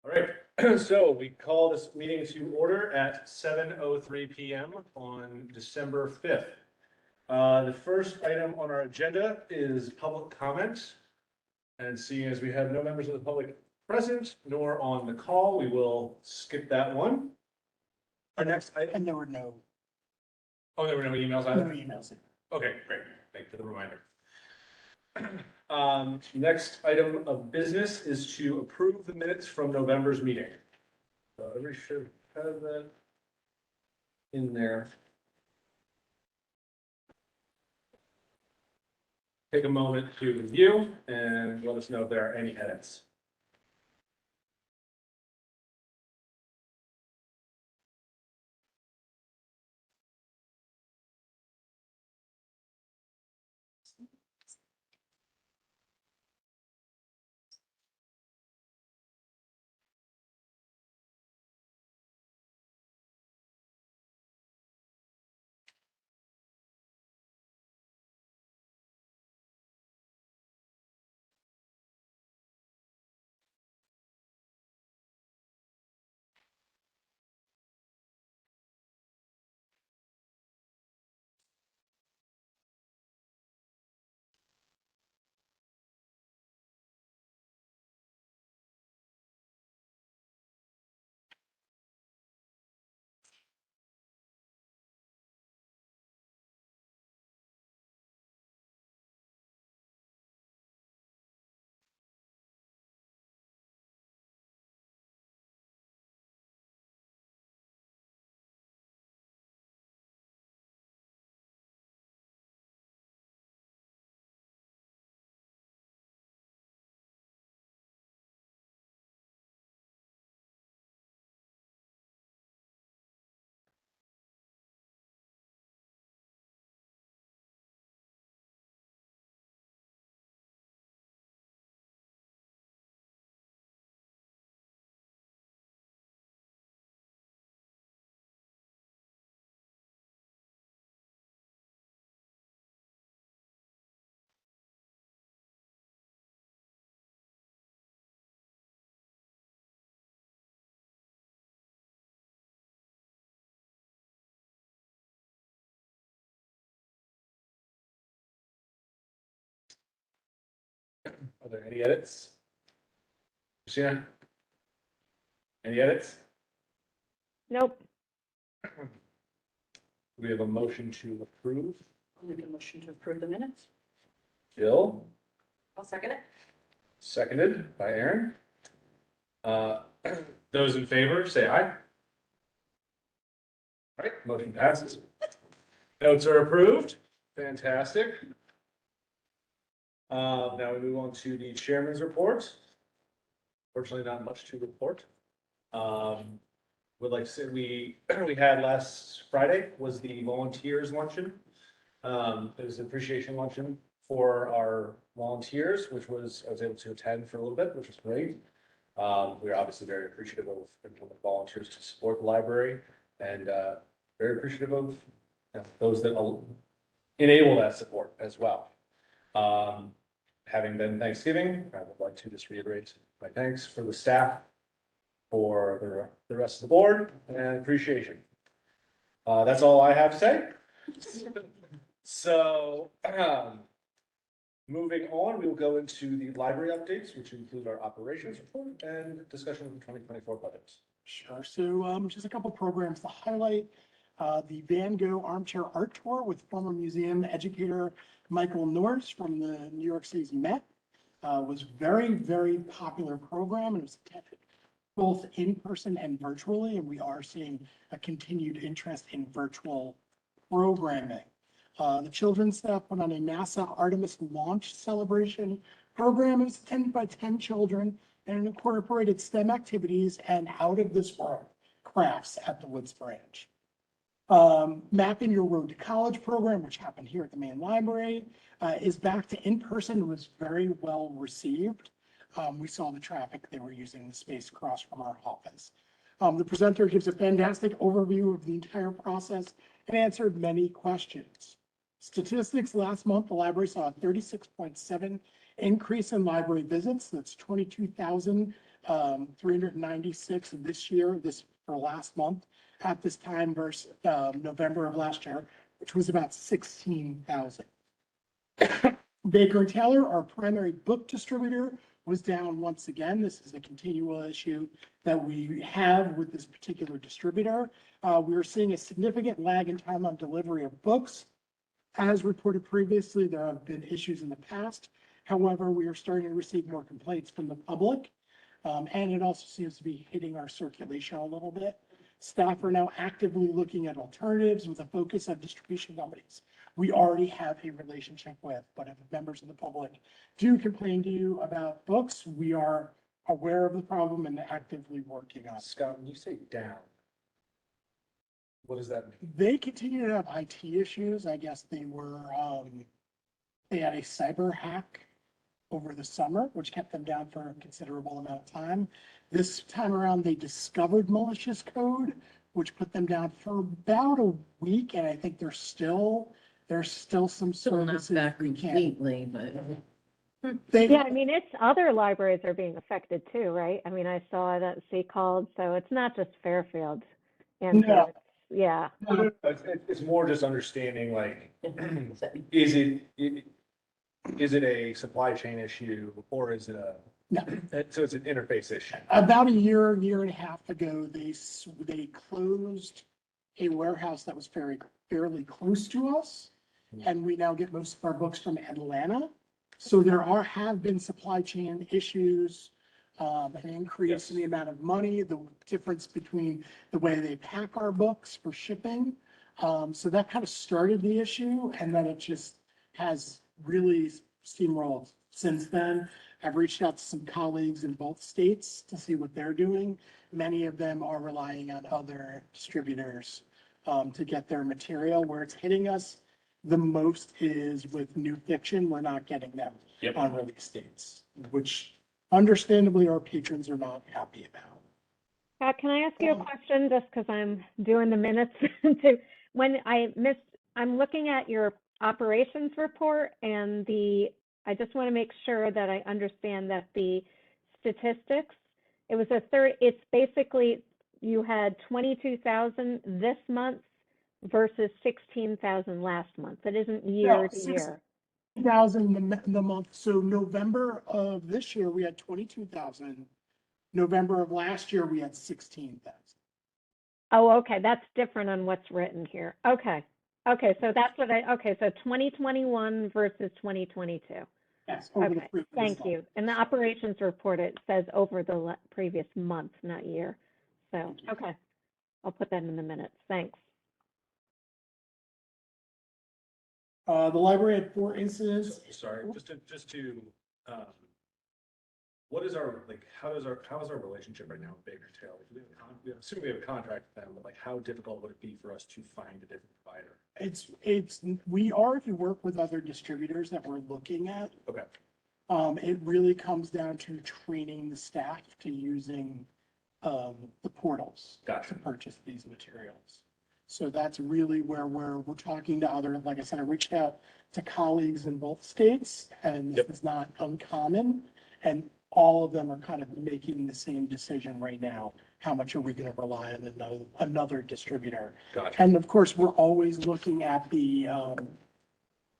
All right, so we call this meeting to order at 7:03 PM on December 5th. The first item on our agenda is public comment. And seeing as we have no members of the public present nor on the call, we will skip that one. Our next item. And there were no There were no emails either? emails. Okay, great. Thank you for the reminder. Next item of business is to approve the minutes from November's meeting. So everybody should have that in there. Take a moment to review and let us know if there are any edits. Are there any edits? Christina? Any edits? Nope. We have a motion to approve. I'll make a motion to approve the minutes. Jill, I'll second it. seconded by Aaron. Those in favor, say aye. All right, motion passes. Notes are approved. Fantastic. Now we move on to the chairman's report. Fortunately, not much to report. Would like to say we had last Friday was the volunteers luncheon. It was an appreciation luncheon for our volunteers, which I was able to attend for a little bit, which was great. We're obviously very appreciative of the volunteers to support the library and very appreciative of those that enable that support as well. Having been Thanksgiving, I would like to just reiterate my thanks for the staff, for the rest of the board, and appreciation. That's all I have to say. So, moving on, we will go into the library updates, which include our operations report and discussion of the 2024 budgets. Sure. So just a couple programs to highlight. The Van Gogh Armchair Art Tour with former museum educator Michael Norris from the New York City's Met was very, very popular program, and it was attended both in person and virtually, and we are seeing a continued interest in virtual programming. The children's staff put on a NASA Artemis launch celebration program. It was attended by 10 children and incorporated STEM activities and out of this world crafts at the Woods Branch. Mapping Your Road to College program, which happened here at the main library, is back to in-person. It was very well received. We saw the traffic. They were using the space across from our office. The presenter gives a fantastic overview of the entire process and answered many questions. Statistics: last month, the library saw a 36.7 increase in library visits. That's 22,000 396 this year, this for last month at this time versus November of last year, which was about 16,000. Baker and Taylor, our primary book distributor, was down once again. This is a continual issue that we have with this particular distributor. We are seeing a significant lag in time on delivery of books. As reported previously, there have been issues in the past. However, we are starting to receive more complaints from the public. And it also seems to be hitting our circulation a little bit. Staff are now actively looking at alternatives with a focus on distribution companies we already have a relationship with. But if members of the public do complain to you about books, we are aware of the problem and actively working on it. Scott, when you say down, what does that mean? They continue to have IT issues. I guess they had a cyber hack over the summer, which kept them down for a considerable amount of time. This time around, they discovered malicious code, which put them down for about a week. And I think there's still some Still not services back we can't. completely, but Yeah, I mean, it's other libraries are being affected too, right? I mean, I saw that C called, so it's not just Fairfield. And so No. it's- yeah, It's more just understanding, like, is it a supply chain issue or is it No. so it's an interface issue? About a year and a half ago, they closed a warehouse that was fairly close to us. And we now get most of our books from Atlanta. So there have been supply chain issues, an increase in the amount of money, the difference between the way they pack our books for shipping. So that kind of started the issue, and then it just has really steamrolled since then. I've reached out to some colleagues in both states to see what they're doing. Many of them are relying on other distributors to get their material. Where it's hitting us the most is with new fiction. We're not getting them Yep. on release dates, which understandably our patrons are not happy about. Pat, can I ask you a question, just because I'm doing the minutes to, I'm looking at your operations report and I just want to make sure that I understand that the statistics, it's basically, you had 22,000 this month versus 16,000 last month. It isn't year to year. 2,000 the month. So November of this year, we had 22,000. November of last year, we had 16,000. Oh, okay, that's different on what's written here. Okay. Okay, so that's what so 2021 versus 2022. Yes. Over the Okay, previous thank month. you. And the operations report, it says over the previous month, not year. So, okay, I'll put that in the minutes. Thanks. The library had 4 incidents. Sorry, just to, what is our, like, how is our relationship right now with Baker Taylor? We assume we have a contract with them, but like, how difficult would it be for us to find a different provider? We already work with other distributors that we're looking at. Okay. It really comes down to training the staff to using, the portals. Gotcha. To purchase these materials. So that's really where we're talking to other, like I said, I reached out to colleagues in both states, and this is not uncommon. And all of them are kind of making the same decision right now. How much are we going to rely on another distributor? Gotcha. And of course, we're always looking at the,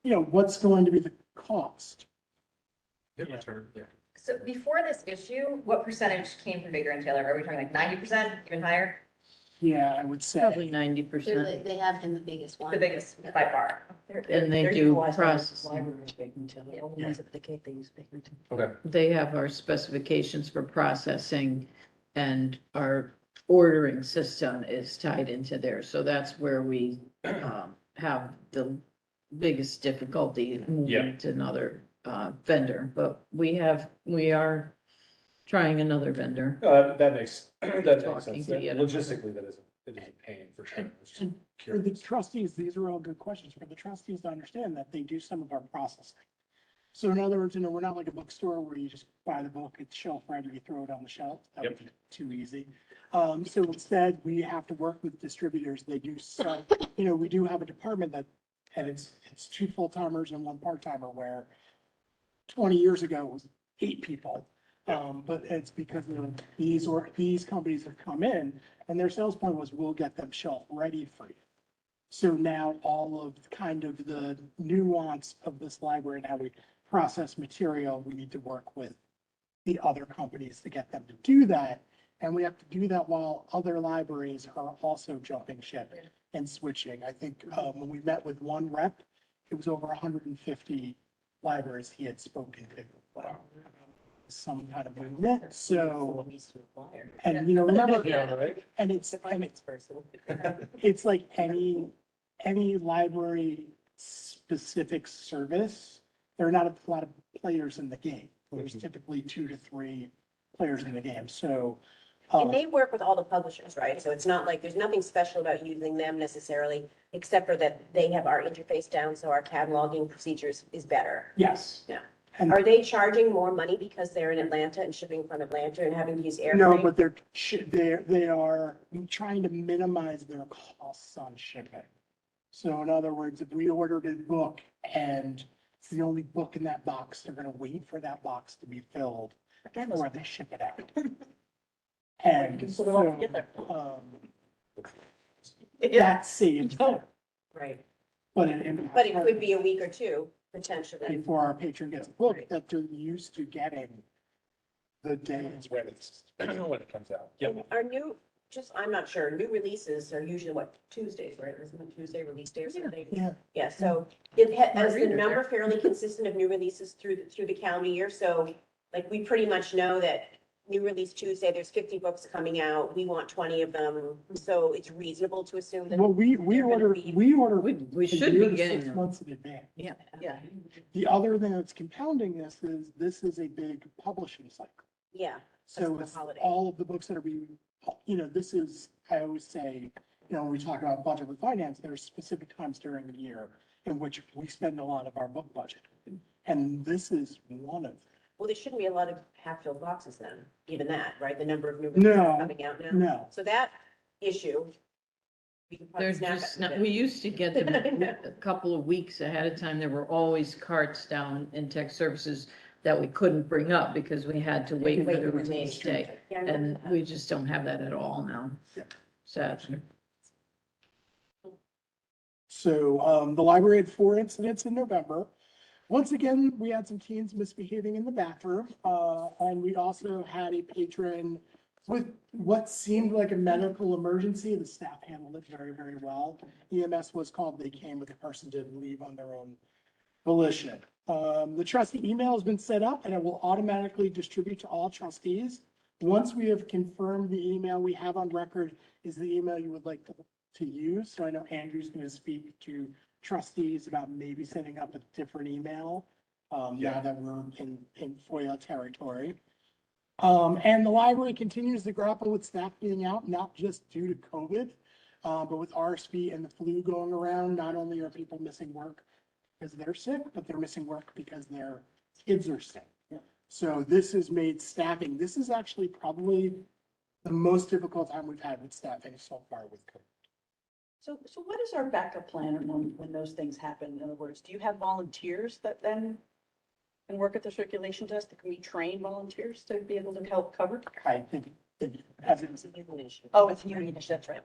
what's going to be the cost. Good return, yeah. So before this issue, what percentage came from Baker and Taylor? Are we talking like 90%, even higher? Yeah, I would say. probably 90%. They have been the biggest one. The biggest by far. And they do processing. Yeah. Okay. They have our specifications for processing and our ordering system is tied into there. So that's where we have the biggest difficulty Yeah. moving to another vendor. But we are trying another vendor. That makes Talking sense. to the other- Logistically, it is a pain for sure. It's just For the curious. trustees, these are all good questions for the trustees to understand that they do some of our processing. So in other words, we're not like a bookstore where you just buy the book, it's shelf ready, you throw it on the shelf. That would be too easy. So instead, we have to work with distributors. They do some, we do have a department and it's 2 full-timers and 1 part-timer, where 20 years ago it was 8 people. But it's because of these companies have come in and their sales point was, we'll get them shelf ready for you. So now all of kind of the nuance of this library and how we process material, we need to work with the other companies to get them to do that. And we have to do that while other libraries are also jumping ship and switching. I think when we met with one rep, it was over 150 libraries he had spoken to. Wow. Some kind of movement, so, and remember, Right? and it's like any library specific service, there are not a lot of players in the game. There's typically 2 to 3 players in the game, so. And they work with all the publishers, right? So it's not like, there's nothing special about using them necessarily, except for that they have our interface down, so our cataloging procedures is better. Yes. Yeah. And Are they charging more money because they're in Atlanta and shipping from Atlanta and having to use air no, freight? but they are trying to minimize their costs on shipping. So in other words, if we ordered a book and it's the only book in that box, they're gonna wait for that box to be filled before they ship it out. And so, that saves them, Right, but it. but it could be a week or two, potentially. Before our patron gets a book that they're used to getting the day it's When it's, when it comes out. Yep. Our new, I'm not sure, new releases are usually what, Tuesdays, right? Isn't it Tuesday release day or something? Yeah. Yeah, so is the number fairly consistent of new releases through the calendar year? So like, we pretty much know that new release Tuesday, there's 50 books coming out. We want 20 of them. So it's reasonable to assume that. Well, we they're gonna order, be- we order. We a should year be to getting 6 them. months in advance. Yeah. Yeah, The other thing that's compounding this is a big publishing cycle. yeah. So the it's holiday. all of the books that are being, this is, I always say, when we talk about budget and finance, there's specific times during the year in which we spend a lot of our book budget. And this is one of them. Well, there shouldn't be a lot of half-filled boxes then, even that, right? The number of new No. releases coming out now. No, So that issue. We can probably They're snap just at not, that. we used to get them a couple of weeks ahead of time. There were always carts down in tech services that we couldn't bring up because we had to wait for Wait the for release the- day. Yeah, I And remember that. we just don't have that at all now. Yeah. Sadly. so the library had 4 incidents in November. Once again, we had some teens misbehaving in the bathroom, and we also had a patron with what seemed like a medical emergency. The staff handled it very, very well. EMS was called, they came, but the person did leave on their own volition. The trustee email has been set up and it will automatically distribute to all trustees. Once we have confirmed the email we have on record is the email you would like to use. So I know Andrew's going to speak to trustees about maybe setting up a different email, now that we're in FOIA territory. And the library continues to grapple with staff being out, not just due to COVID, but with RSV and the flu going around. Not only are people missing work because they're sick, but they're missing work because their kids are sick. So this has made staffing, this is actually probably the most difficult time we've had with staffing so far with COVID. So what is our backup plan when those things happen? In other words, do you have volunteers that then can work at the circulation test? Can we train volunteers to be able to help cover? I think, as It's a union issue. Oh, it's union, that's right.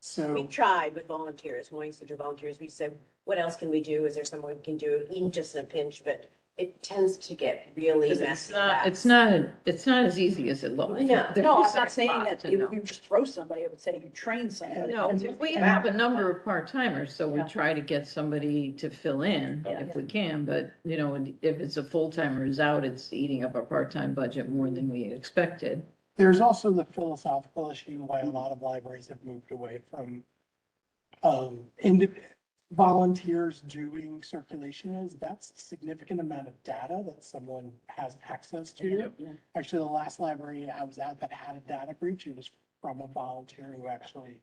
so. We tried with volunteers, wanting to do volunteers. We said, what else can we do? Is there someone we can do, even just in a pinch? But it tends to get really It's messy. not, fast. it's not as easy as it looks. No. No, I'm There's not a saying lot that to you know. you just throw somebody. I would say you train somebody. No, we have a number of part-timers, so we Yeah. try to get somebody to fill in Yeah. if we can, but, if it's a full-timer is out, it's eating up our part-time budget more than we expected. There's also the philosophical issue why a lot of libraries have moved away from volunteers doing circulation is that's a significant amount of data that someone has access to. Yeah. Actually, the last library I was at that had a data breach, it was from a volunteer who actually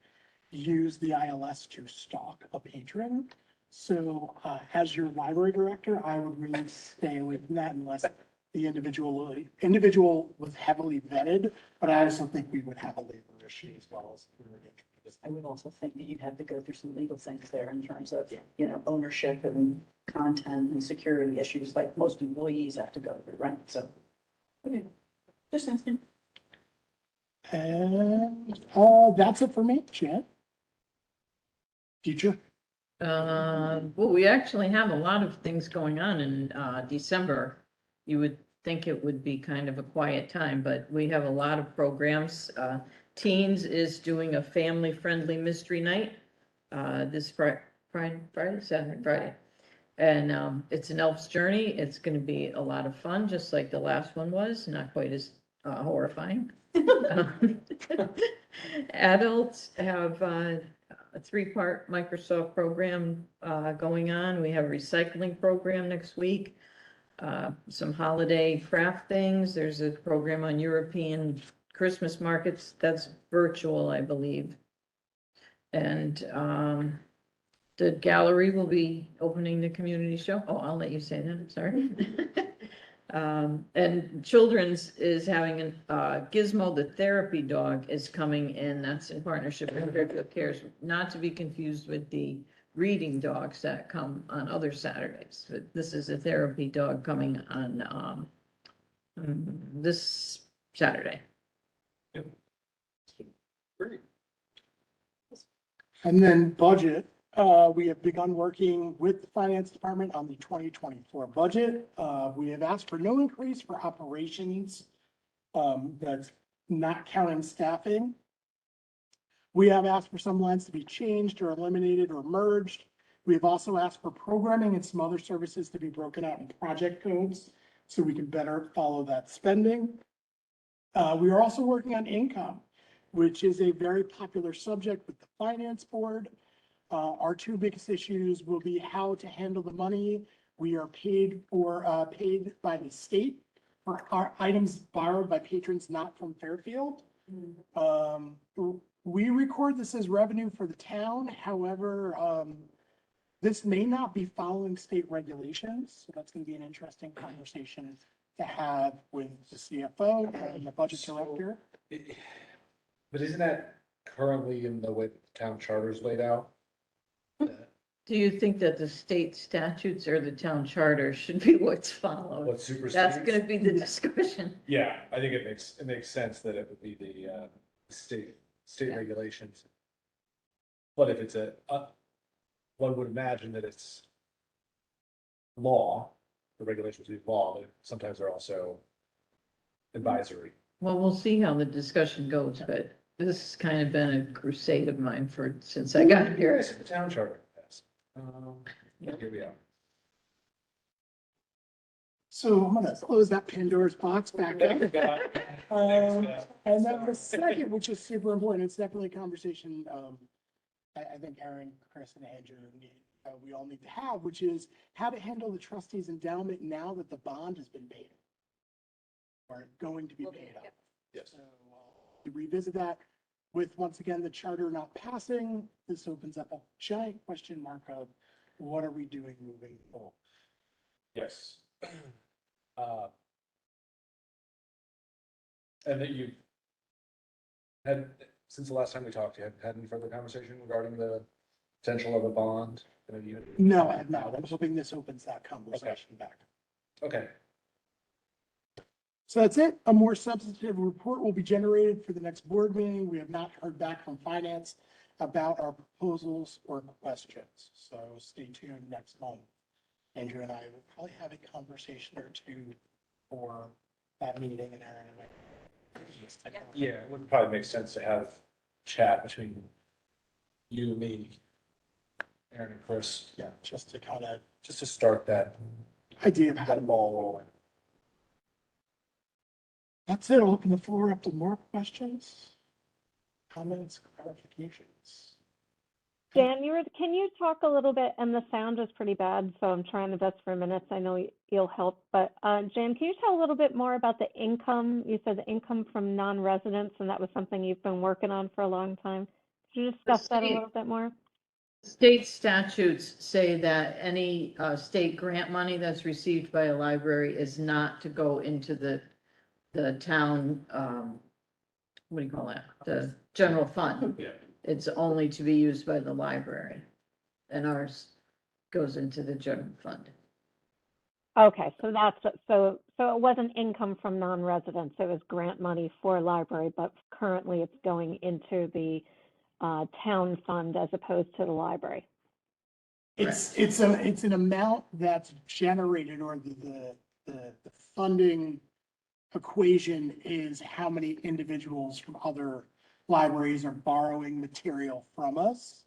used the ILS to stalk a patron. So as your library director, I would really stay away from that unless the individual was heavily vetted, but I also think we would have a labor issue as well as. I would also think that you'd have to go through some legal things there in terms of, ownership and content and security issues like most employees have to go through, right? So. Okay. Just asking. And, that's it for me, Jan. Future? Well, we actually have a lot of things going on in, December. You would think it would be kind of a quiet time, but we have a lot of programs. Teens is doing a family-friendly mystery night, this Friday. And, it's an elf's journey. It's gonna be a lot of fun, just like the last one was, not quite as, horrifying. Adults have, a three-part Microsoft program going on. We have a recycling program next week. Some holiday craft things. There's a program on European Christmas markets that's virtual, I believe. And the gallery will be opening the community show. Oh, I'll let you say that, I'm sorry. And Children's is having an, Gizmo, the therapy dog, is coming in. That's in partnership with Fairfield Cares, not to be confused with the reading dogs that come on other Saturdays. But this is a therapy dog coming on, this Saturday. Great. And then budget, we have begun working with the finance department on the 2024 budget. We have asked for no increase for operations. That's not counting staffing. We have asked for some lines to be changed or eliminated or merged. We have also asked for programming and some other services to be broken out in project codes so we can better follow that spending. We are also working on income, which is a very popular subject with the finance board. Our two biggest issues will be how to handle the money we are paid by the state for our items borrowed by patrons not from Fairfield. We record this as revenue for the town. However, this may not be following state regulations. So that's going to be an interesting conversation to have with the CFO and the budget director. But isn't that currently in the way the town charter is laid out? Do you think that the state statutes or the town charter should be what's followed? What supersedes? That's gonna be the discussion. Yeah, I think it makes sense that it would be the state Yeah. regulations. But if it's one would imagine that it's law, the regulations would be law, but sometimes they're also advisory. Well, we'll see how the discussion goes, but this has kind of been a crusade of mine since I got here. Yes, the town charter. Yes. Here we are. So I'm gonna close that Pandora's box back up. And then the second, which is super important, it's definitely a conversation, I think Aaron, Chris, and Andrew, we all need to have, which is how to handle the trustees endowment now that the bond has been paid. Or going to be paid up. Yes. So we revisit that with, once again, the charter not passing. This opens up a giant question mark of what are we doing moving forward? Yes. And that you've had, since the last time we talked, you haven't had any further conversation regarding the potential of a bond? No, I have not. I'm hoping this opens that conversation back. Okay, So that's it. A more substantive report will be generated for the next board meeting. We have not heard back from finance about our proposals or questions. So stay tuned next month. Andrew and I will probably have a conversation or two for that meeting and Aaron and I. yeah, it would probably make sense to have chat between you, me, Aaron and Chris, Yeah, just to kind of just to start that idea of how to ball rolling. That's it. I'll open the floor up to more questions, comments, clarifications. Dan, can you talk a little bit, and the sound is pretty bad, so I'm trying the best for minutes. I know you'll help, but Jan, can you tell a little bit more about the income? You said the income from non-residents, and that was something you've been working on for a long time. Could you discuss that a little bit more? State statutes say that any state grant money that's received by a library is not to go into the town, what do you call that? The general fund. Yeah. It's only to be used by the library. And ours goes into the general fund. Okay, so So it wasn't income from non-residents, it was grant money for library, but currently it's going into the town fund as opposed to the library. It's an amount that's generated, or the funding equation is how many individuals from other libraries are borrowing material from us.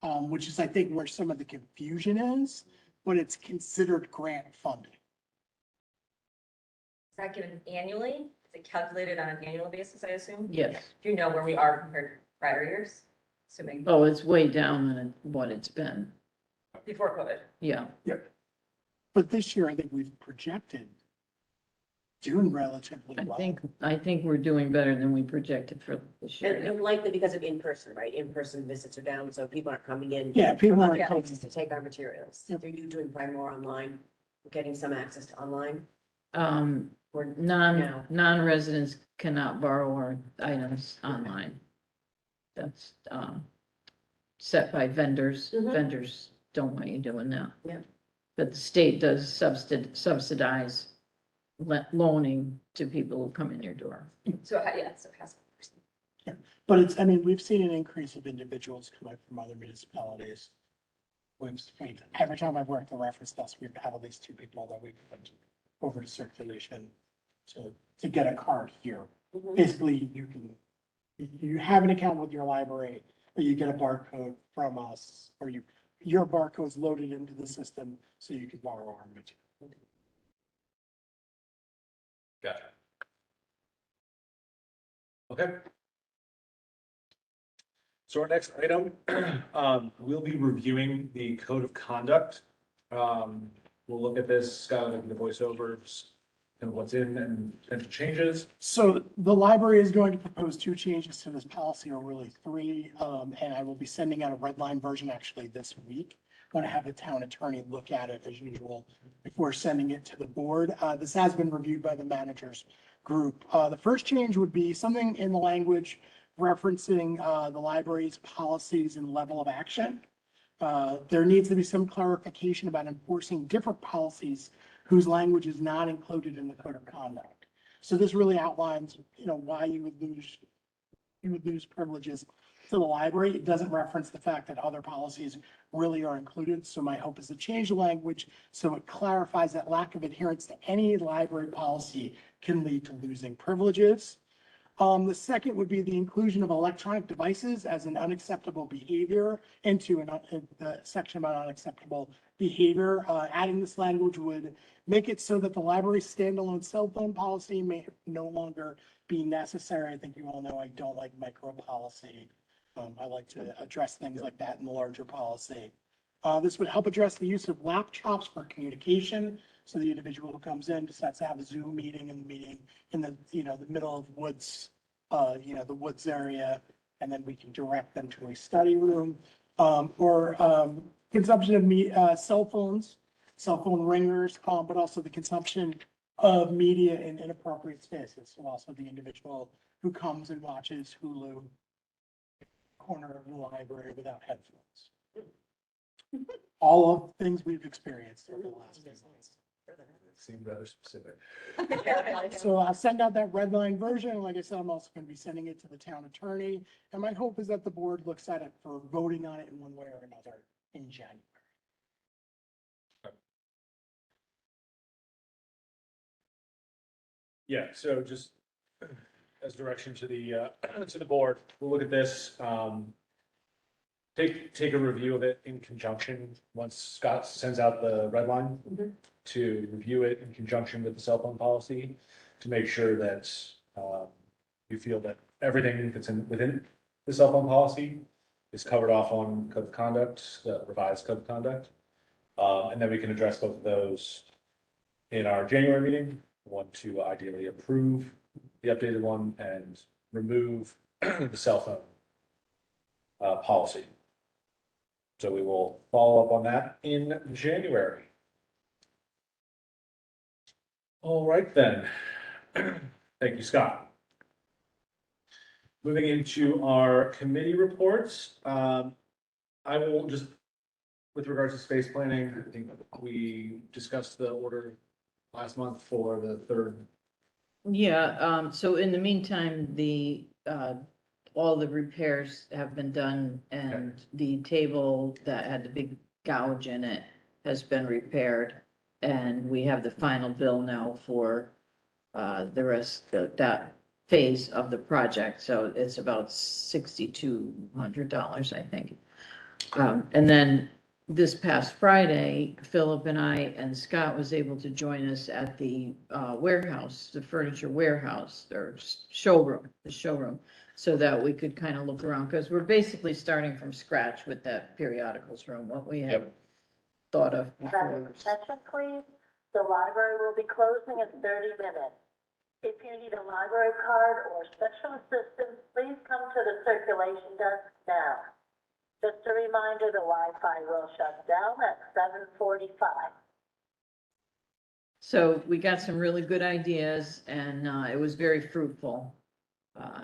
Which is, I think, where some of the confusion is, but it's considered grant funding. Is that given annually? Is it calculated on an annual basis, I assume? Yes. Do you know where we are compared to prior years? Assuming Oh, it's way down than what it's been. before COVID. Yeah. But this year, I think we've projected doing relatively well. I think we're doing better than we projected for this year. And likely because of in-person, right? In-person visits are down, so people aren't coming in. Yeah, people from aren't other coming. places to take our materials. Yep. They're you doing probably more online, getting some access to online. Or No. Non-residents cannot borrow our items online. That's, set by vendors. Mhm. Vendors don't want you doing that. Yeah. But the state does subsidize loaning to people who come in your door. So, yeah, so it has. But it's, I mean, we've seen an increase of individuals coming from other municipalities. Every time I've worked the reference desk, we've had at least 2 people that we've put over to circulation to get a card here. Mhm. Basically, you have an account with your library, or you get a barcode from us, or your barcode's loaded into the system so you can borrow our material. Gotcha. Okay. So our next item, we'll be reviewing the code of conduct. We'll look at this, Scott, will give the voiceovers and what's in and potential changes. So the library is going to propose 2 changes to this policy, or really 3, and I will be sending out a red line version actually this week. I'm going to have the town attorney look at it as usual before sending it to the board. This has been reviewed by the managers group. The first change would be something in the language referencing the library's policies and level of action. There needs to be some clarification about enforcing different policies whose language is not included in the code of conduct. So this really outlines, why you would lose privileges to the library. It doesn't reference the fact that other policies really are included. So my hope is to change the language so it clarifies that lack of adherence to any library policy can lead to losing privileges. The second would be the inclusion of electronic devices as an unacceptable behavior into the section about unacceptable behavior. Adding this language would make it so that the library's standalone cell phone policy may no longer be necessary. I think you all know I don't like micro policy. I like to address things like that in the larger policy. This would help address the use of laptops for communication. So the individual who comes in decides to have a Zoom meeting in the the middle of woods, the woods area, and then we can direct them to a study room, or consumption of cell phones, cell phone ringers, but also the consumption of media in inappropriate spaces. So also the individual who comes and watches Hulu corner of the library without headphones. All of the things we've experienced over the last few months. Seemed rather specific. So I'll send out that red line version. And like I said, I'm also going to be sending it to the town attorney. And my hope is that the board looks at it for voting on it in one way or another in January. Yeah, so just as direction to the board, we'll look at this. Take a review of it in conjunction, once Scott sends out the red line, Mhm. to review it in conjunction with the cell phone policy, to make sure that you feel that everything that's within the cell phone policy is covered off on code of conduct, the revised code of conduct. And then we can address both of those in our January meeting. We want to ideally approve the updated one and remove the cell phone policy. So we will follow up on that in January. All right then. Thank you, Scott. Moving into our committee reports, I will just, with regards to space planning, I think we discussed the order last month for the third. Yeah, so in the meantime, all the repairs have been done and the table that had the big gouge in it has been repaired. And we have the final bill now for, the rest, that phase of the project. So it's about $6,200, I think. And then this past Friday, Philip and I and Scott was able to join us at the warehouse, the furniture warehouse or showroom, the showroom, so that we could kind of look around, because we're basically starting from scratch with that periodicals room, what we had thought of before. Attention, please. The library will be closing in 30 minutes. If you need a library card or special assistance, please come to the circulation desk now. Just a reminder, the Wi-Fi will shut down at 7:45. So we got some really good ideas and it was very fruitful.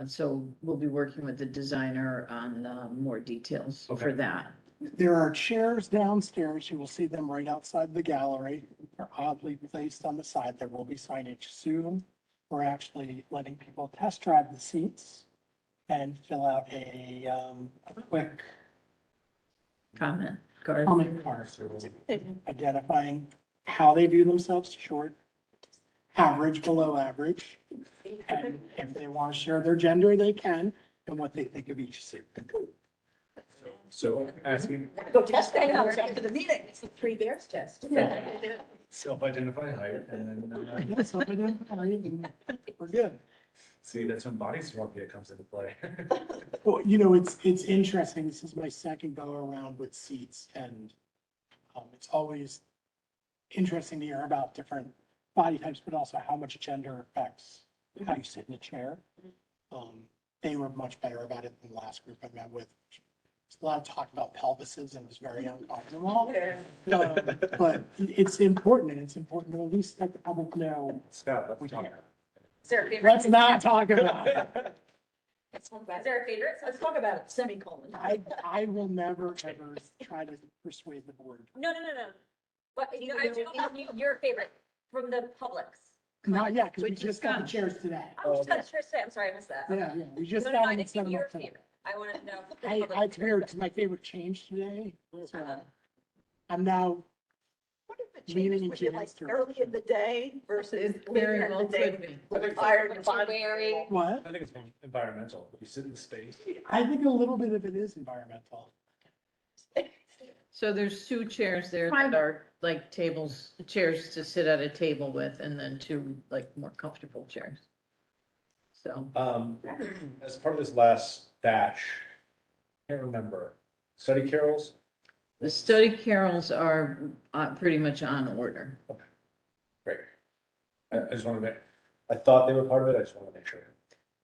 So we'll be working with the designer on more details for Okay. that. There are chairs downstairs. You will see them right outside the gallery. They're oddly placed on the side. There will be signage soon. We're actually letting people test drive the seats and fill out a quick Comment, Garth? comment card identifying how they view themselves, short, average, below average. And if they want to share their gender, they can, and what they think of each seat. So asking, Go test that out after the meeting. It's a three bears test. self-identify height, and then, Yes, I did. We're good. see, that's when body dysmorphia comes into play. Well, you know, it's interesting. This is my second go around with seats and it's always interesting to hear about different body types, but also how much gender affects how you sit in a chair. They were much better about it than the last group I met with. There's a lot of talk about pelvises and it was very uncomfortable. But it's important, and it's important to at least let the public know. Scott, let's talk. Is there a favorite? Let's not talk about it. Is there a favorite? Let's talk about it, semicolon. I will never, ever try to persuade the board. No. What, your favorite from the public's? Not yet, because we Which is just got the fun. chairs today. Oh, just got it first say. I'm sorry, I missed that. Yeah, we just No, got I them. didn't get your favorite. I want to know. the I, public it's weird, because my favorite changed today. So Uh-huh. I'm now, What if it Leaning changes into when you're like history. early in the day versus It later very in well the day? could be. I think, Tired and What fun. you're wearing. what? I think it's environmental. You sit in space. I think a little bit of it is environmental. So there's two chairs there that are like tables, chairs to sit at a table with, and then two like more comfortable chairs. So, As part of this last batch, can't remember, study carols? the study carols are pretty much on order. Great. I just want to make, I thought they were part of it. I just want to make sure.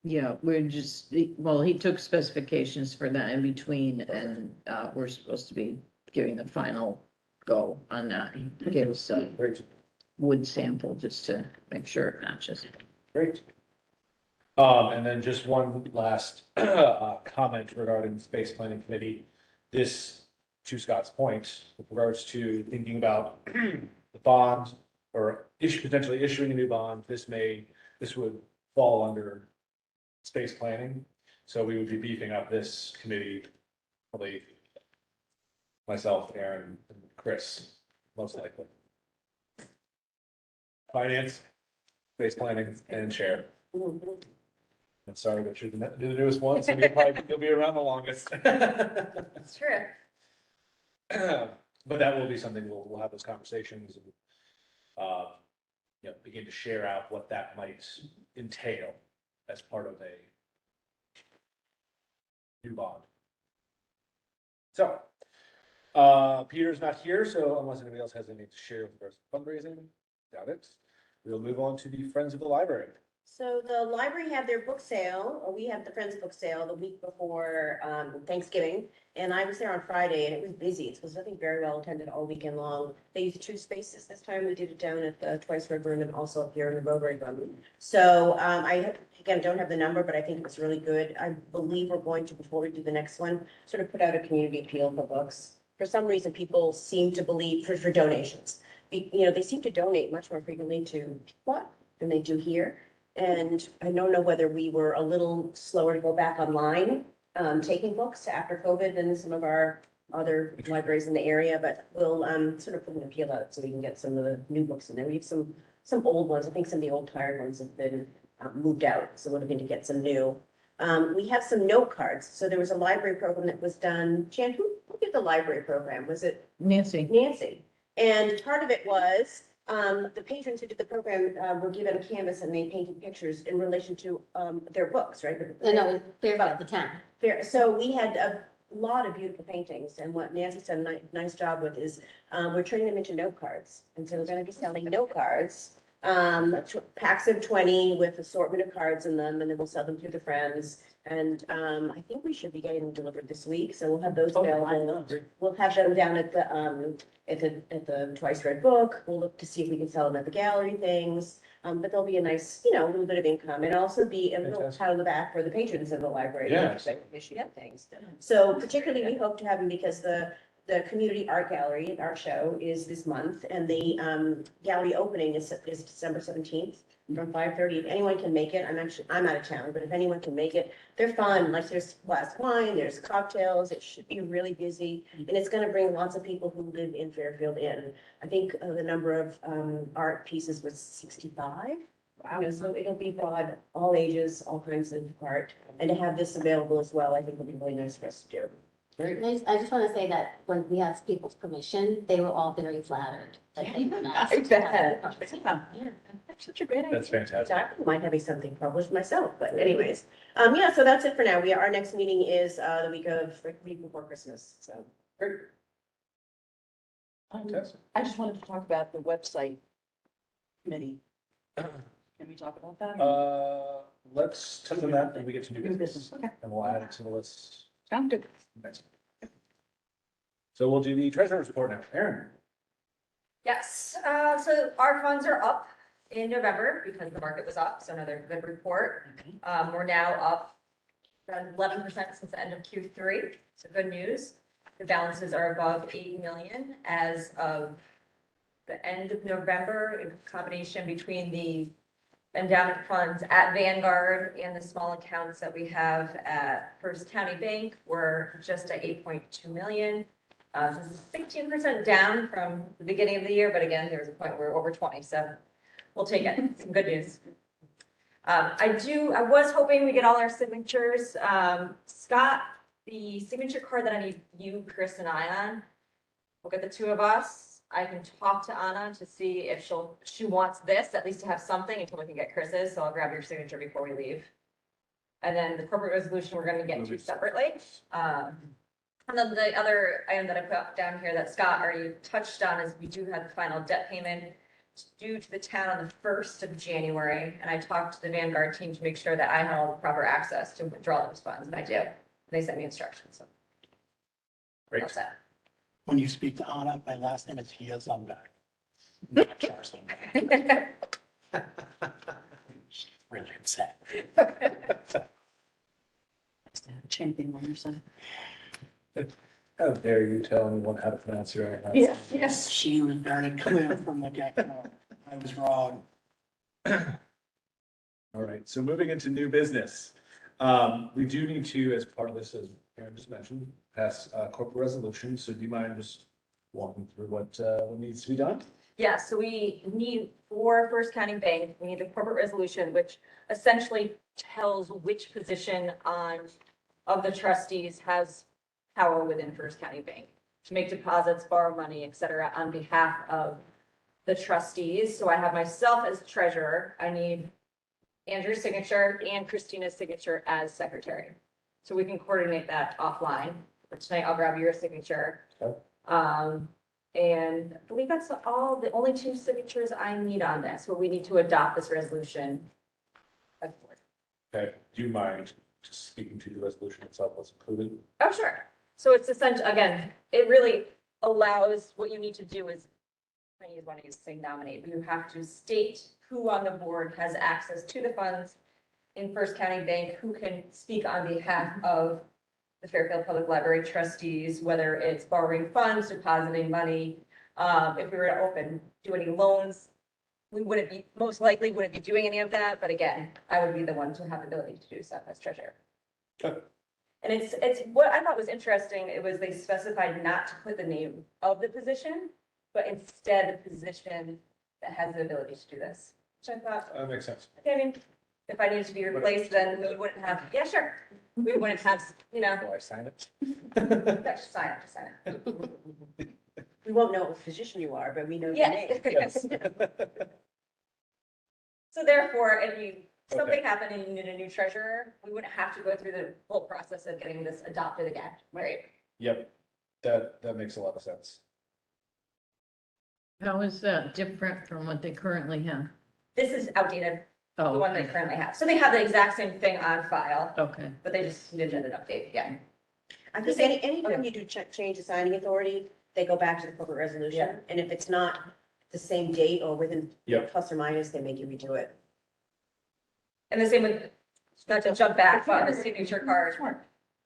Yeah, we're just, well, he took specifications for that in between and we're supposed to be giving the final go on that. He gave us a Great, wood sample just to make sure it matches. great. And then just one last comment regarding space planning committee. This, to Scott's point, with regards to thinking about the bond or potentially issuing a new bond, this would fall under space planning. So we would be beefing up this committee, probably myself, Aaron, and Chris, most likely. Finance, space planning, and chair. I'm sorry, but you're the newest one, so you'll be around the longest. It's true. But that will be something, we'll have those conversations and, begin to share out what that might entail as part of a new bond. So, Peter's not here, so unless anybody else has anything to share with regards to fundraising, doubt it. We'll move on to the Friends of the Library. So the library had their book sale, or we had the Friends book sale the week before Thanksgiving. And I was there on Friday and it was busy. It was, I think, very well attended all weekend long. They used 2 spaces this time. We did it down at the Twice River and also up here in the Rotary Room. So I, again, don't have the number, but I think it was really good. I believe we're going to, before we do the next one, sort of put out a community appeal for books. For some reason, people seem to believe for donations. they seem to donate much more frequently to Pequot than they do here. And I don't know whether we were a little slower to go back online, taking books after COVID than some of our other libraries in the area, but we'll, sort of put an appeal out so we can get some of the new books in there. We have some old ones. I think some of the old tired ones have been moved out, so we're looking to get some new. We have some note cards. So there was a library program that was done. Jan, who did the library program? Was it Nancy, Nancy? And part of it was, the patrons who did the program, were given a canvas and they painted pictures in relation to, their books, right? No, Fairfield, the town. Fair, so we had a lot of beautiful paintings, and what Nancy's done a nice job with is, we're turning them into note cards. And so we're gonna be selling note cards, packs of 20 with assortment of cards in them, and then we'll sell them to the friends. And, I think we should be getting them delivered this week, so we'll have those available. We'll have them down at the Twice Read Book. We'll look to see if we can sell them at the gallery things. But there'll be a nice, little bit of income, and also be a little Fantastic. pat on the back for the patrons of the library. Yes. They issue things. So particularly, we hope to have them because the community art gallery, art show is this month, and the gallery opening is December 17th from 5:30. If anyone can make it, I'm out of town, but if anyone can make it, they're fun. Like, there's glass wine, there's cocktails. It should be really busy, and it's gonna bring lots of people who live in Fairfield in. I think the number of art pieces was 65. So it'll be broad, all ages, all kinds of art, and to have this available as well, I think would be really nice for us to do. I just want to say that when we asked people's permission, they were all very flattered. Like, even us. I bet. Yeah. That's such a great idea. That's fantastic. I might have something published myself, but anyways, so that's it for now. Our next meeting is the week before Christmas, so. Great. Fantastic. I just wanted to talk about the website committee. Can we talk about that? Let's touch on that when we get to new New business, business, okay. and we'll add it to the list Sounds good. next. So we'll do the treasurer's report now. Aaron? Yes, so our funds are up in November because the market was up, so another good report. We're now up around 11% since the end of Q3, so good news. The balances are above 8 million as of the end of November, in combination between the endowment funds at Vanguard and the small accounts that we have at First County Bank. We're just at 8.2 million. This is 16% down from the beginning of the year, but again, there was a point where we're over 20, so we'll take it. Some good news. I was hoping we get all our signatures. Scott, the signature card that I need you, Chris, and I on, we'll get the two of us. I can talk to Anna to see if she wants this, at least to have something until we can get Chris's, so I'll grab your signature before we leave. And then the corporate resolution, we're gonna get to separately. And then the other item that I put down here that Scott already touched on is we do have the final debt payment due to the town on the 1st of January. And I talked to the Vanguard team to make sure that I had all the proper access to withdraw those funds, and I do. They sent me instructions, so. Great. That's that. When you speak to Anna, my last name is Yazunbek. Not Charleston. She's really upset. Champion on your side. How dare you tell anyone how to pronounce your own name? Yes. She was very clear from the get-go. I was wrong. All right, so moving into new business. We do need to, as part of this, as Aaron just mentioned, pass a corporate resolution. So do you mind just walking through what needs to be done? Yeah, so we need, for First County Bank, we need the corporate resolution, which essentially tells which position of the trustees has power within First County Bank to make deposits, borrow money, et cetera, on behalf of the trustees. So I have myself as treasurer. I need Andrew's signature and Christina's signature as secretary. So we can coordinate that offline. For tonight, I'll grab your signature. Okay. And I believe that's the only two signatures I need on this, but we need to adopt this resolution. Okay, do you mind just speaking to the resolution itself, what's included? Oh, sure. So it's essential, again, it really allows, what you need to do is, I want to use saying nominate, but you have to state who on the board has access to the funds in First County Bank, who can speak on behalf of the Fairfield Public Library trustees, whether it's borrowing funds, depositing money, If we were to do any loans, we wouldn't be, most likely wouldn't be doing any of that, but again, I would be the one to have the ability to do stuff as treasurer. Okay. And it's what I thought was interesting, it was they specified not to put the name of the position, but instead the position that has the ability to do this, which I thought, That makes sense. okay, I mean, if I needed to be replaced, then we wouldn't have, yeah, sure. We wouldn't have, you know, Do I sign it? just sign it, just sign it. We won't know what position you are, but we know your Yes, name. yes. So therefore, if something happened and you need a new treasurer, we wouldn't have to go through the whole process of getting this adopted again, right? Yep, that makes a lot of sense. How is that different from what they currently have? This is outdated, the Oh, one they currently have. So they have the exact same thing on file, okay. but they just needed an update again. I think anytime you do change the signing authority, they go back to the corporate resolution. Yeah. And if it's not the same date or within Yep. plus or minus, they make you redo it. And the same with, not to jump back on the signature card.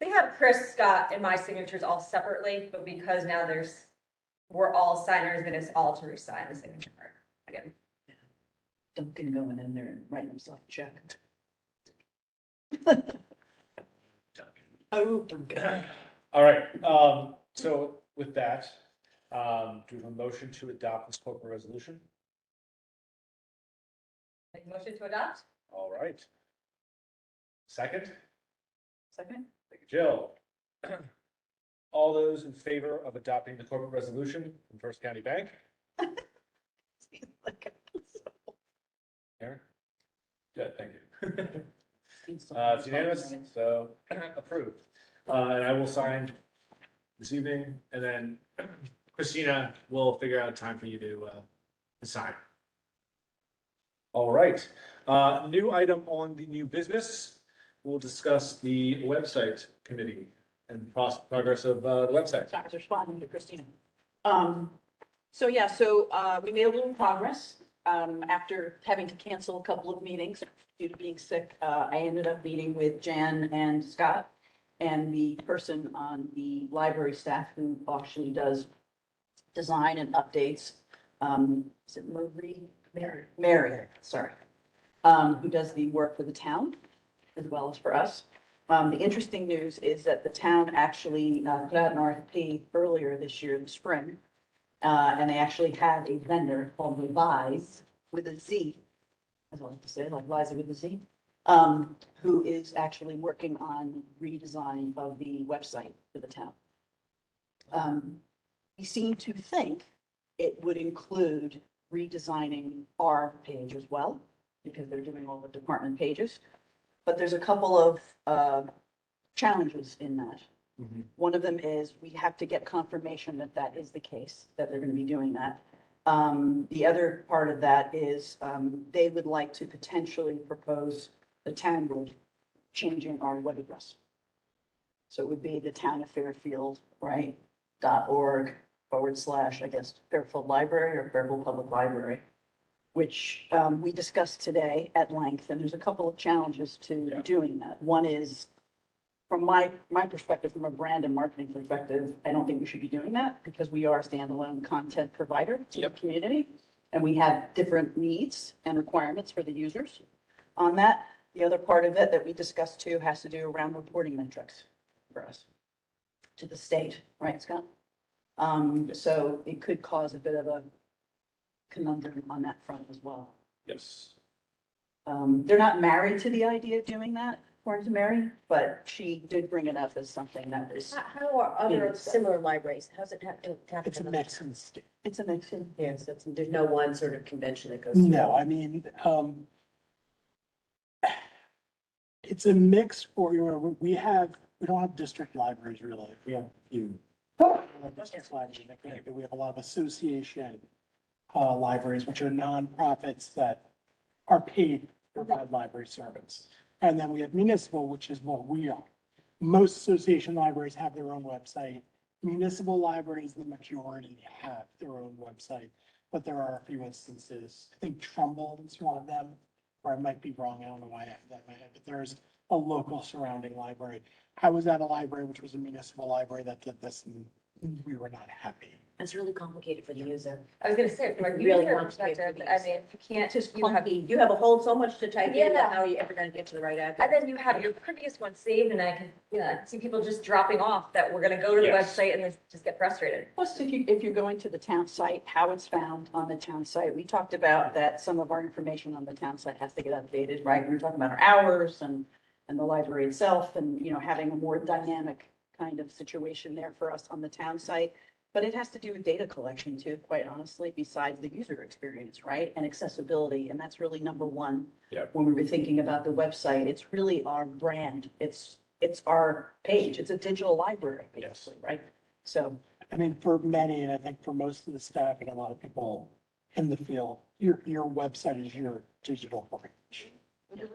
They have Chris, Scott, and my signatures all separately, but because now we're all signers, then it's all to re-sign the signature card again. Duncan going in there and writing himself a check. Oh, Duncan. All right, so with that, do we have a motion to adopt this corporate resolution? Make a motion to adopt? All right. Second, Second? thank you, Jill. All those in favor of adopting the corporate resolution from First County Bank? Aaron? Good, thank you. It's unanimous, so approved. And I will sign this evening, and then Christina will figure out a time for you to sign. All right, new item on the new business. We'll discuss the website committee and progress of the website. Sorry, I was responding to Christina. So we made a little progress, after having to cancel a couple of meetings due to being sick. I ended up meeting with Jan and Scott and the person on the library staff who actually does design and updates. Is it Marie? Mary, sorry. Who does the work for the town as well as for us. The interesting news is that the town actually put out an RFP earlier this year in the spring. And they actually have a vendor called Revise with a Z, as I like to say, like Liza with a Z, who is actually working on redesign of the website for the town. We seem to think it would include redesigning our page as well, because they're doing all the department pages. But there's a couple of challenges in that. One of them is we have to get confirmation that that is the case, that they're going to be doing that. The other part of that is they would like to potentially propose the town would changing our web address. So it would be the town of Fairfield, right, .org / I guess, Fairfield Library or Fairfield Public Library, which we discussed today at length, and there's a couple of challenges to doing that. One is, from my perspective, from a brand and marketing perspective, I don't think we should be doing that because we are a standalone content provider to the community. And we have different needs and requirements for the users on that. The other part of it that we discussed too has to do around reporting metrics for us to the state, right, Scott? So it could cause a bit of a conundrum on that front as well. Yes. They're not married to the idea of doing that, according to Mary, but she did bring it up as something that is, How are other similar libraries? How's it have to happen? It's a mix and it's a mix. Yes, there's no one sort of convention that goes. no, I mean, it's a mix for, we don't have district libraries really. We have a few. District libraries, we have a lot of association libraries, which are nonprofits that are paid to provide library service. And then we have municipal, which is what we are. Most association libraries have their own website. Municipal libraries, the majority have their own website, but there are a few instances. I think Trumbull is one of them, or I might be wrong. I don't know why I have that in my head, but there's a local surrounding library. I was at a library, which was a municipal library that did this, and we were not happy. It's really complicated for the user. I was gonna say, from a Really user complicated perspective, for I these. mean, if you can't, Just you have, You have a whole, so much to type in, but Yeah. how are you ever gonna get to the right and address? then you have your previous one saved, and I can, see people just dropping off that we're gonna go to the Yes. website and then just get frustrated. Plus, if you're going to the town site, how it's found on the town site, we talked about that some of our information on the town site has to get updated, right? We were talking about our hours and the library itself and, having a more dynamic kind of situation there for us on the town site. But it has to do with data collection too, quite honestly, besides the user experience, right? And accessibility, and that's really number one. Yeah. When we were thinking about the website, it's really our brand. It's our page. It's a digital library, basically, right? So, I mean, for many, and I think for most of the staff and a lot of people in the field, your website is your digital branch.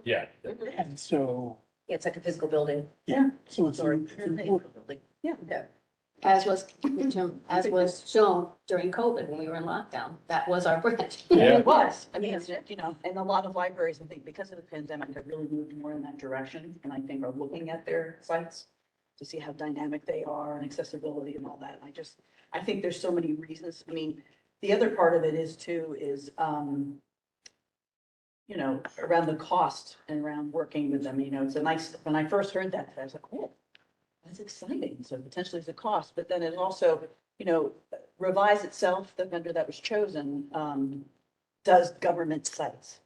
Yeah. And so, Yeah, it's like a physical building. yeah, so it's Or- important. As was shown during COVID when we were in lockdown, that was our branch. Yeah. it was. I mean, it's, and a lot of libraries, I think, because of the pandemic, have really moved more in that direction. And I think are looking at their sites to see how dynamic they are and accessibility and all that. I think there's so many reasons. I mean, the other part of it is too, is, around the cost and around working with them, it's a nice, when I first heard that, I was like, oh, that's exciting. So potentially it's a cost, but then it also, Revise itself, the vendor that was chosen, does government sites.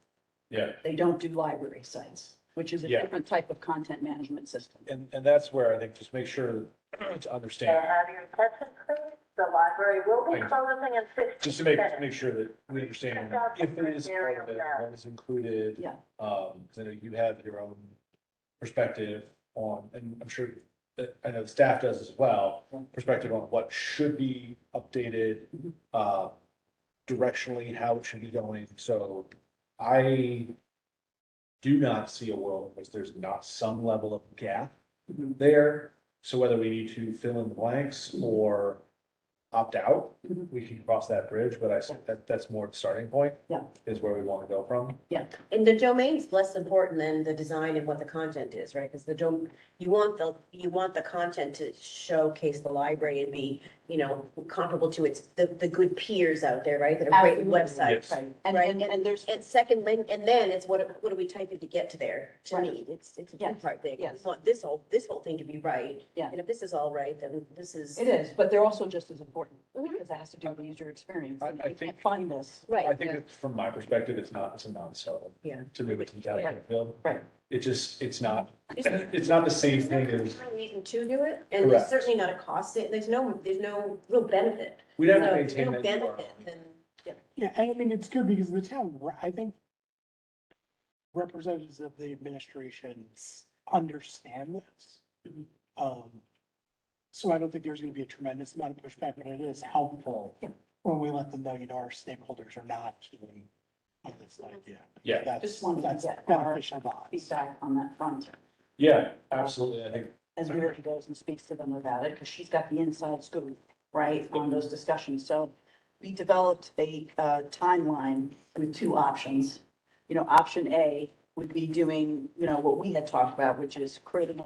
Yeah. They don't do library sites, which is a Yeah. different type of content management system. And that's where I think just make sure to May I understand, have your attention, please? The library will be Thank you. closing in 15 just to minutes. make sure that we understand if it is part of it, what is included. Yeah. 'Cause I know you have your own perspective on, and I'm sure that, I know the staff does as well, perspective on what should be updated, directionally, how it should be going. So I do not see a world in which there's not some level of gap Mhm. there. So whether we need to fill in the blanks or opt out, Mhm. we can cross that bridge, but I think that's more the starting point. Yeah. Is where we want to go from. And the domain's less important than the design and what the content is, right? Because you want the content to showcase the library and be, comparable to the good peers out there, right? That have great Absolutely. websites. Right. And, Right, and there's, And second link, and then it's what are we typing to get to there? To Right. me, it's a Yes, two-part thing. yes. We want this whole thing to be right. Yeah. And if this is all right, then this is. it is, but they're also just as important because it has to do with user experience. I And you think- can't find this. I Right, think that from my perspective, it's a non-seller. Yeah. To move it to the California field. Right. It's not the same thing as, there's no reason to do it, and there's Correct. certainly not a cost, there's no real benefit. we'd have to So if there's maintain no that. benefit, then, Yeah, and I mean, it's good because the town, I think representatives of the administration understand this. So I don't think there's gonna be a tremendous amount of pushback, but it is helpful when we let them know, our stakeholders are not keen on this idea. Yeah. That's, Just wanted to that's get our beneficial to us. feedback on that front. Yeah, absolutely. I think, As Vera goes and speaks to them about it, because she's got the inside scoop, right, on those discussions. So we developed a timeline with two options. Option A would be doing, what we had talked about, which is creating a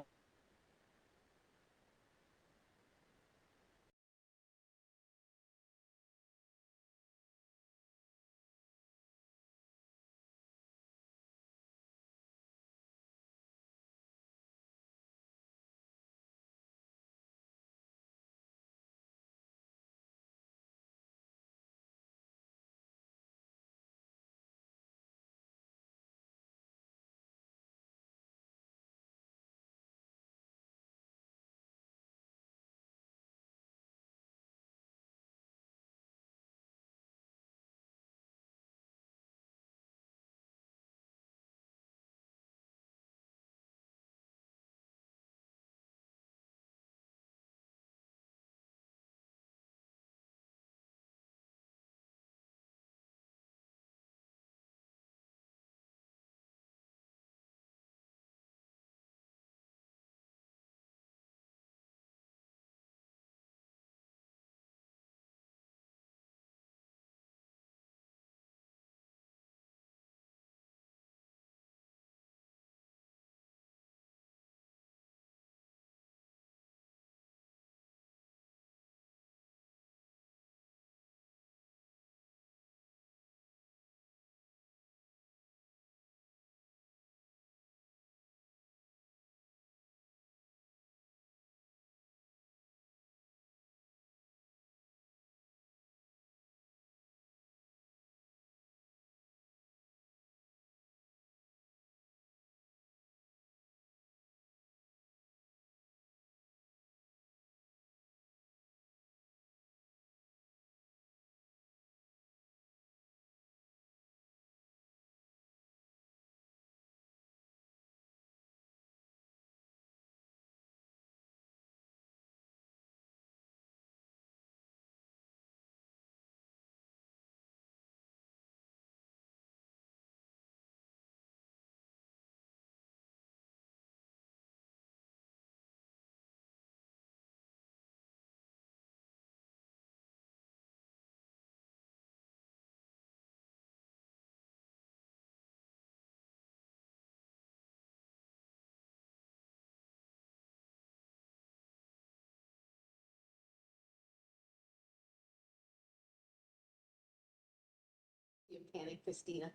You panic, Christina.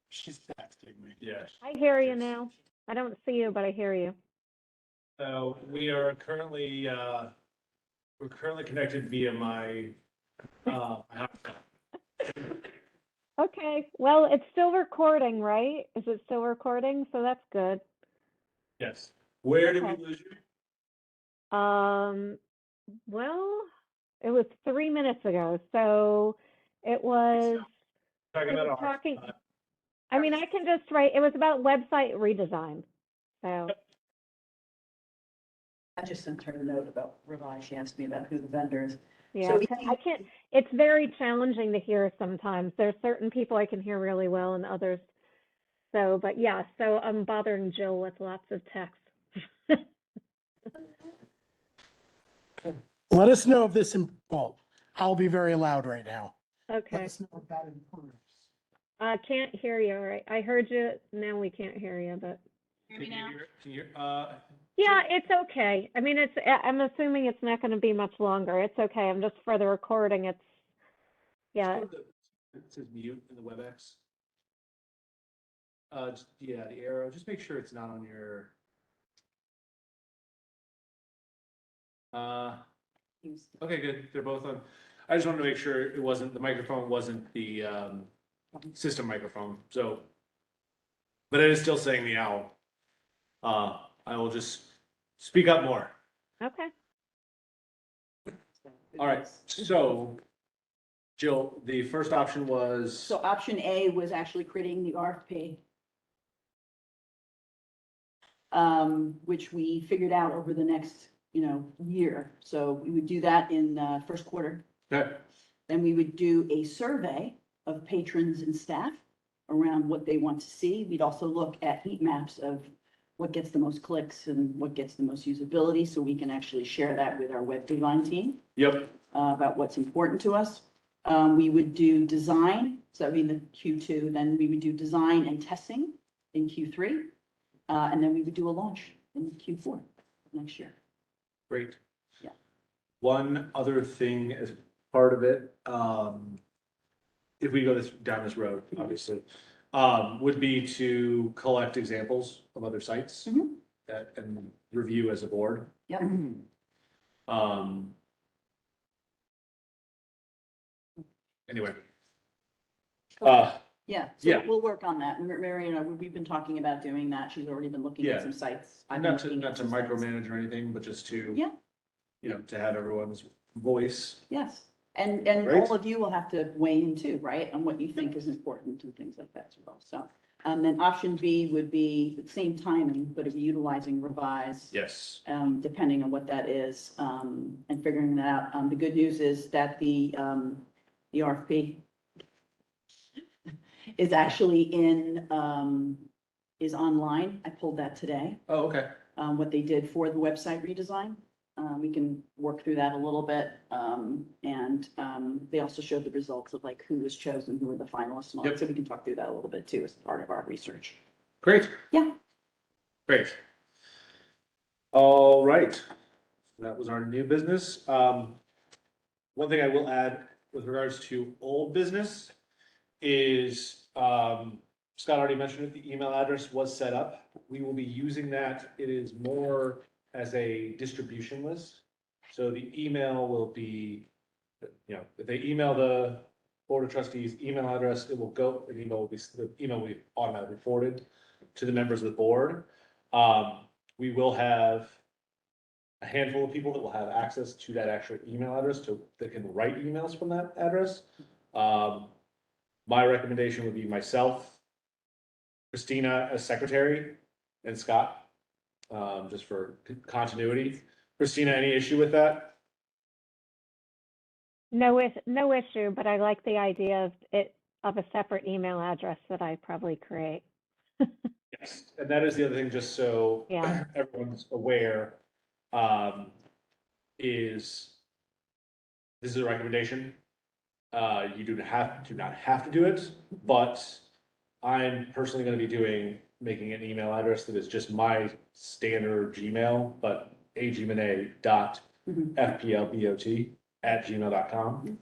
She's texting me. Yeah. I hear you now. I don't see you, but I hear you. So we are currently, we're currently connected via my, hotspot. Okay, well, it's still recording, right? Is it still recording? So that's good. Yes. Where did we Okay. lose you? Well, it was 3 minutes ago, so it was, Talking it about was our, talking, I mean, I can just write, it was about website redesign. So, I just sent her a note about Revise. She asked me about who the vendor is. yeah, So I can't, it's very challenging to hear sometimes. There's certain people I can hear really well and others. So, but yeah, so I'm bothering Jill with lots of text. Let us know if this, well, I'll be very loud right now. Let Okay, us know if that improves. I can't hear you, all right? I heard you, now we can't hear you, but. Hear me now? Can you, Yeah, it's okay. I mean, I'm assuming it's not gonna be much longer. It's okay. I'm just for the recording, it's, yeah, it says mute in the WebEx. Yeah, the arrow, just make sure it's not on your. Okay, good. They're both on. I just wanted to make sure it wasn't, the microphone wasn't the, system microphone, so. But it is still saying the owl. I will just speak up more. okay. All right, so Jill, the first option was, So option A was actually creating the RFP. Which we figured out over the next, year. So we would do that in, first quarter. okay, Then we would do a survey of patrons and staff around what they want to see. We'd also look at heat maps of what gets the most clicks and what gets the most usability, so we can actually share that with our web design team yep, about what's important to us. We would do design, so that'd be in the Q2, then we would do design and testing in Q3. And then we would do a launch in Q4 next year. great. Yeah. One other thing as part of it, if we go down this road, obviously, would be to collect examples of other sites Mhm. that, and review as a board. Yep. Anyway. Yeah, Yeah. so we'll work on that. Mary and I, we've been talking about doing that. She's already been looking Yeah. at some sites. I've been Not to, looking not at to some sites. micromanage or anything, but just to. Yeah. To have everyone's voice. Yes, and Great. all of you will have to weigh in too, right, on what you think is important and things like that as well. So, then option B would be the same timing, but of utilizing Revise. Yes. Depending on what that is, and figuring that out. The good news is that the RFP is actually is online. I pulled that today. Oh, okay. What they did for the website redesign. We can work through that a little bit. And they also showed the results of like who was chosen, who were the finalists and all that. Yep. So we can talk through that a little bit too as part of our research. Great. Yeah. Great. All right. That was our new business. One thing I will add with regards to old business is, Scott already mentioned it, the email address was set up. We will be using that. It is more as a distribution list. So the email will be, if they email the Board of Trustees email address, it will go, the email will be automatically forwarded to the members of the board. We will have a handful of people that will have access to that actual email address that can write emails from that address. My recommendation would be myself, Christina as secretary, and Scott, just for continuity. Christina, any issue with that? No issue, but I like the idea of a separate email address that I probably create. Yes, and that is the other thing, just so Yeah. everyone's aware, is this is a recommendation. You do not have to do it, but I'm personally gonna be making an email address that is just my standard Gmail, but agmana.fplbot@gmail.com.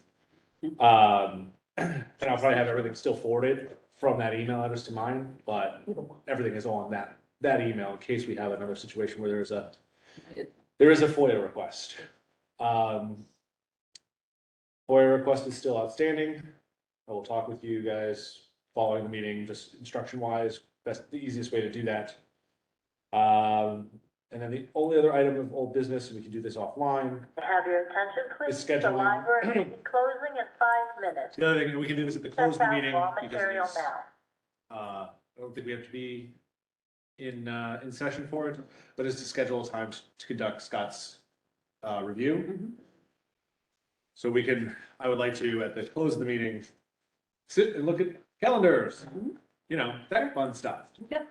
and I'll probably have everything still forwarded from that email address to mine, but everything is on that email in case we have another situation where there is a FOIA request. FOIA request is still outstanding. I will talk with you guys following the meeting, just instruction wise, the easiest way to do that. And then the only other item of old business, and we can do this offline. Have your attention, please. Is The scheduling. library will be closing in 5 minutes. The other thing, we can do this at the close of the Check out meeting raw because it material is, now. I don't think we have to be in session for it, but it's to schedule a time to conduct Scott's review. So we can, I would like to, at the close of the meeting, sit and look at calendars, you know, that fun stuff. Yep.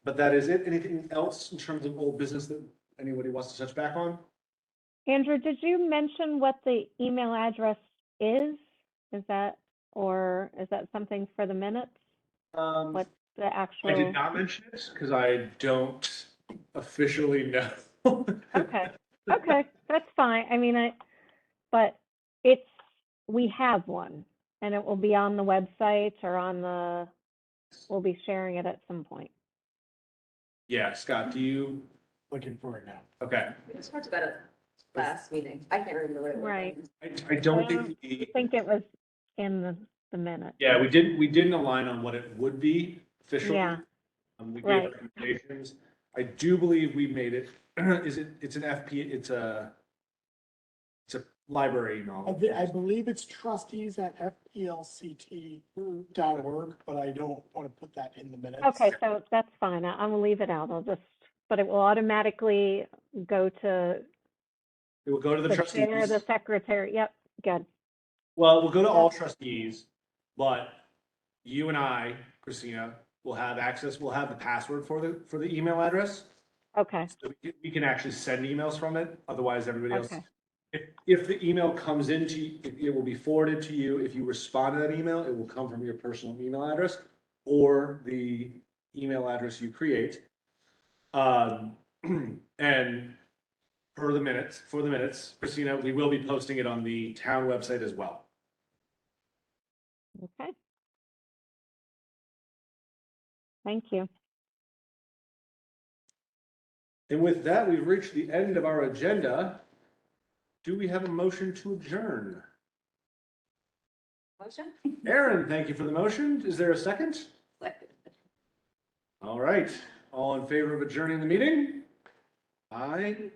But that is it. Anything else in terms of old business that anybody wants to touch back on? Andrew, did you mention what the email address is? Is that something for the minutes? What's the actual? I did not mention it because I don't officially know. Okay, okay, that's fine. I mean, but we have one and it will be on the website or we'll be sharing it at some point. Yeah, Scott, do you, Looking for it now. okay. We just talked about it last meeting. I can't remember what it was. Right. I don't I think we, think it was in the minute. yeah, we didn't align on what it would be officially. Yeah. We gave Right. recommendations. I do believe we made it, it's an FP, it's a library email. I believe it's trustees@fplct.org, but I don't want to put that in the minutes. Okay, so that's fine. I'll leave it out. But it will automatically go to It will go to the the chair, trustees. the secretary. Yep, good. Well, we'll go to all trustees, but you and I, Christina, will have access, we'll have the password for the email address. Okay, So we can actually send emails from it, otherwise everybody else. okay, If the email comes into, it will be forwarded to you. If you respond to that email, it will come from your personal email address or the email address you create. And for the minutes, Christina, we will be posting it on the town website as well. okay. Thank you. And with that, we've reached the end of our agenda. Do we have a motion to adjourn? Motion? Aaron, thank you for the motion. Is there a second? Second. All right, all in favor of adjourning the meeting? Aye.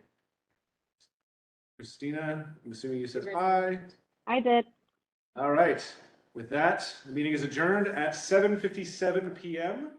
Christina, I'm assuming you said aye. I did. All right, with that, the meeting is adjourned at 7:57 PM.